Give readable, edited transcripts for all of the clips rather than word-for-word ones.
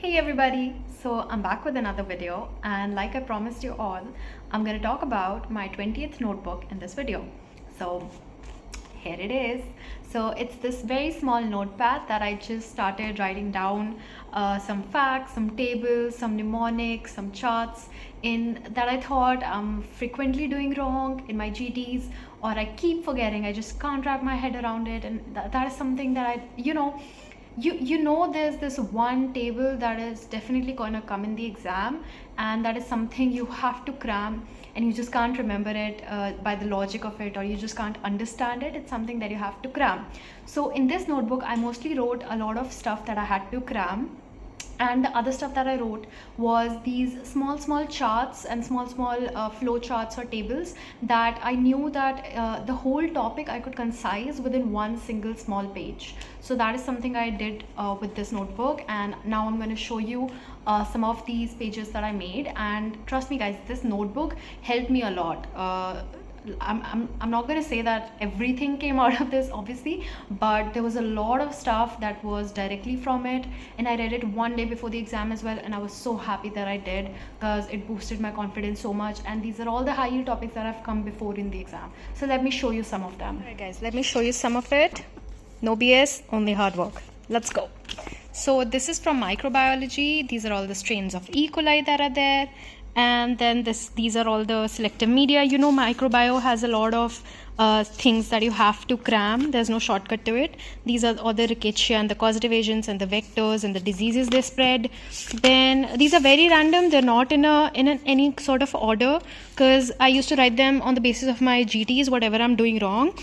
Hey everybody, so I'm back with another video, and like I promised you all, I'm going to talk about my 20th notebook in this video. So here it is. So it's this very small notepad that I just started writing down some facts, some tables, some mnemonics, some charts in that I thought I'm frequently doing wrong in my GTs, or I keep forgetting. I just can't wrap my head around it, and that is something that there's this one table that is definitely going to come in the exam, and that is something you have to cram, and you just can't remember it by the logic of it, or you just can't understand it. It's something that you have to cram. So in this notebook I mostly wrote a lot of stuff that I had to cram, and the other stuff that I wrote was these small charts and small flow charts or tables that I knew that the whole topic I could concise within one single small page. So that is something I did with this notebook, and now I'm going to show you some of these pages that I made. And trust me guys, this notebook helped me a lot. I'm not going to say that everything came out of this obviously, but there was a lot of stuff that was directly from it, and I read it one day before the exam as well, and I was so happy that I did, because it boosted my confidence so much. And these are all the high yield topics that have come before in the exam. So let me show you some of them. Alright guys, let me show you some of it. No BS, only hard work. Let's go. So this is from microbiology. These are all the strains of E. coli that are there. And then these are all the selective media. You know, microbio has a lot of things that you have to cram. There's no shortcut to it. These are all the rickettsia and the causative agents and the vectors and the diseases they spread. Then these are very random. They're not in any sort of order, because I used to write them on the basis of my GTs, whatever I'm doing wrong.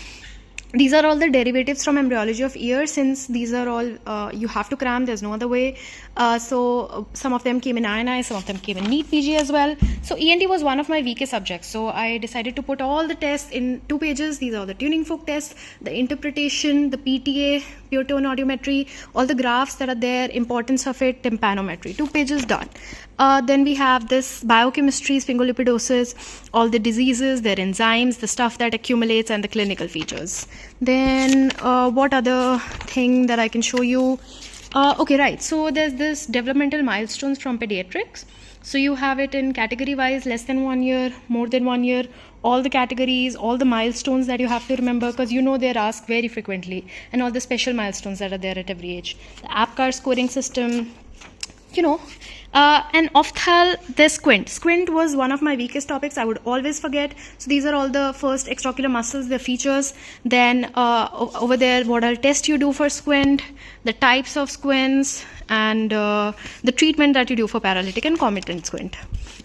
These are all the derivatives from embryology of ear. Since these are all you have to cram, there's no other way. So some of them came in INI, some of them came in NEET PG as well. So ENT was one of my weakest subjects, so I decided to put all the tests in 2 pages. These are the tuning fork tests, the interpretation, the PTA, pure tone audiometry, all the graphs that are there, importance of it, tympanometry. 2 pages done. Then we have this biochemistry, sphingolipidosis, all the diseases, their enzymes, the stuff that accumulates, and the clinical features. Then what other thing that I can show you? Okay, right. So there's this developmental milestones from pediatrics. So you have it in category wise, less than 1 year, more than 1 year, all the categories, all the milestones that you have to remember, because you know they're asked very frequently, and all the special milestones that are there at every age. The APGAR scoring system, you know. And ophthal, the squint was one of my weakest topics. I would always forget. So these are all the first extraocular muscles, their features. Then over there, what all tests you do for squint, the types of squints, and the treatment that you do for paralytic and comitant squint.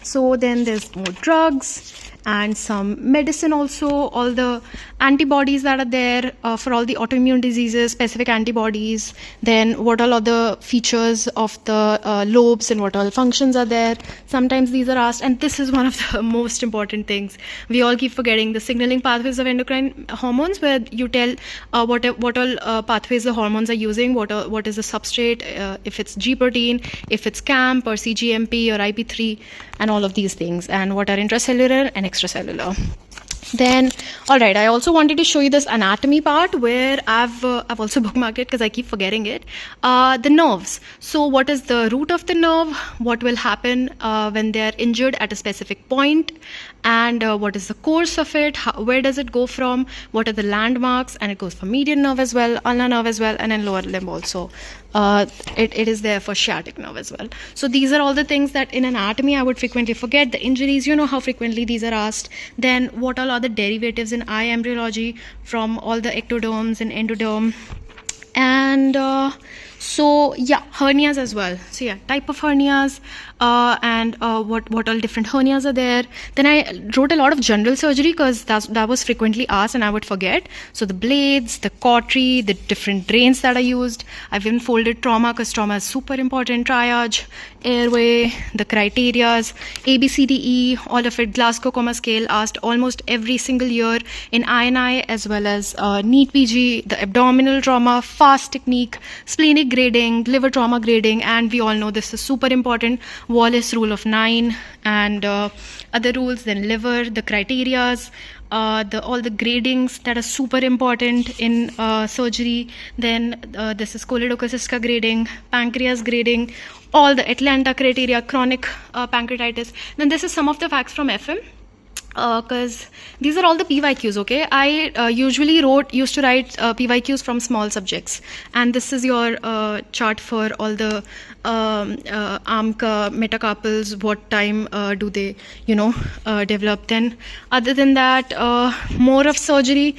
So then there's more drugs and some medicine also, all the antibodies that are there for all the autoimmune diseases, specific antibodies, then what all other features of the lobes and what all functions are there. Sometimes these are asked, and this is one of the most important things. We all keep forgetting the signaling pathways of endocrine hormones, where you tell what all pathways the hormones are using, what is the substrate, if it's G protein, if it's CAMP or CGMP or IP3, and all of these things, and what are intracellular and extracellular. Then, all right, I also wanted to show you this anatomy part, where I've also bookmarked it because I keep forgetting it. The nerves. So what is the root of the nerve? What will happen when they are injured at a specific point? And what is the course of it? Where does it go from? What are the landmarks? And it goes for median nerve as well, ulnar nerve as well, and then lower limb also. It is there for sciatic nerve as well. So these are all the things that in anatomy I would frequently forget. The injuries, you know how frequently these are asked. Then what all are the derivatives in eye embryology from all the ectoderms and endoderm. And so yeah, hernias as well. So yeah, type of hernias, and what all different hernias are there. Then I wrote a lot of general surgery, because that was frequently asked and I would forget. So the blades, the cautery, the different drains that are used. I've even folded trauma, because trauma is super important. Triage, airway, the criterias, ABCDE, all of it. Glasgow Coma Scale asked almost every single year in INI as well as NEET PG. The abdominal trauma, FAST technique, splenic grading, liver trauma grading, and we all know this is super important. Wallace rule of 9 and other rules. Then liver, the criterias, all the gradings that are super important in surgery. Then this is choledochocystica grading, pancreas grading, all the Atlanta criteria, chronic pancreatitis. Then this is some of the facts from FM. Because these are all the PYQs, okay? I usually used to write PYQs from small subjects, and this is your chart for all the AMCA metacarpals, what time do they, develop. Then other than that, more of surgery.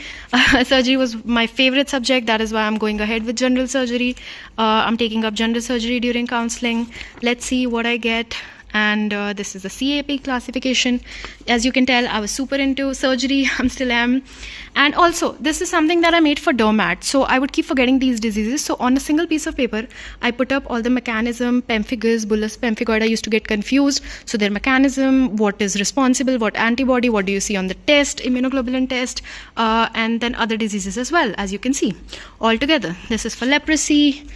Surgery was my favorite subject, that is why I'm going ahead with general surgery. I'm taking up general surgery during counseling. Let's see what I get. And this is the CAP classification. As you can tell, I was super into surgery. I still am. And also, this is something that I made for DOMAT. So I would keep forgetting these diseases. So on a single piece of paper, I put up all the mechanism, pemphigus, bullous pemphigoid. I used to get confused. So their mechanism, what is responsible, what antibody, what do you see on the test, immunoglobulin test, and then other diseases as well, as you can see all together. This is for leprosy.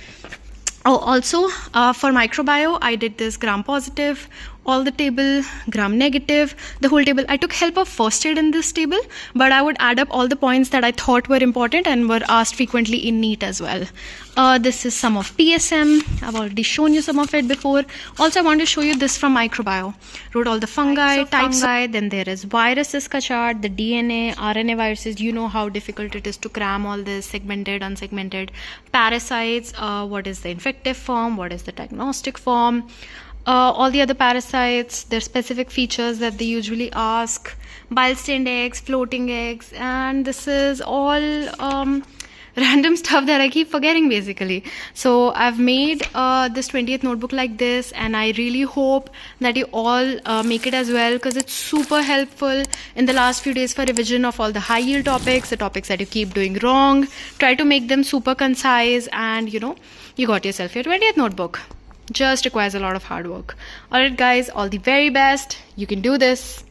Oh, also for microbio, I did this gram positive, all the table, gram negative, the whole table. I took help of first aid in this table, but I would add up all the points that I thought were important and were asked frequently in NEET as well. This is some of PSM. I've already shown you some of it before. Also, I want to show you this from microbio. Wrote all the fungi, types. Then there is viruses ka chart, the DNA, RNA viruses. You know how difficult it is to cram all this, segmented, unsegmented. Parasites, what is the infective form, what is the diagnostic form. All the other parasites, their specific features that they usually ask. Bile stained eggs, floating eggs, and this is all random stuff that I keep forgetting basically. So I've made this 20th notebook like this, and I really hope that you all make it as well, because it's super helpful in the last few days for revision of all the high yield topics, the topics that you keep doing wrong. Try to make them super concise, and you got yourself your 20th notebook. Just requires a lot of hard work. Alright guys, all the very best. You can do this.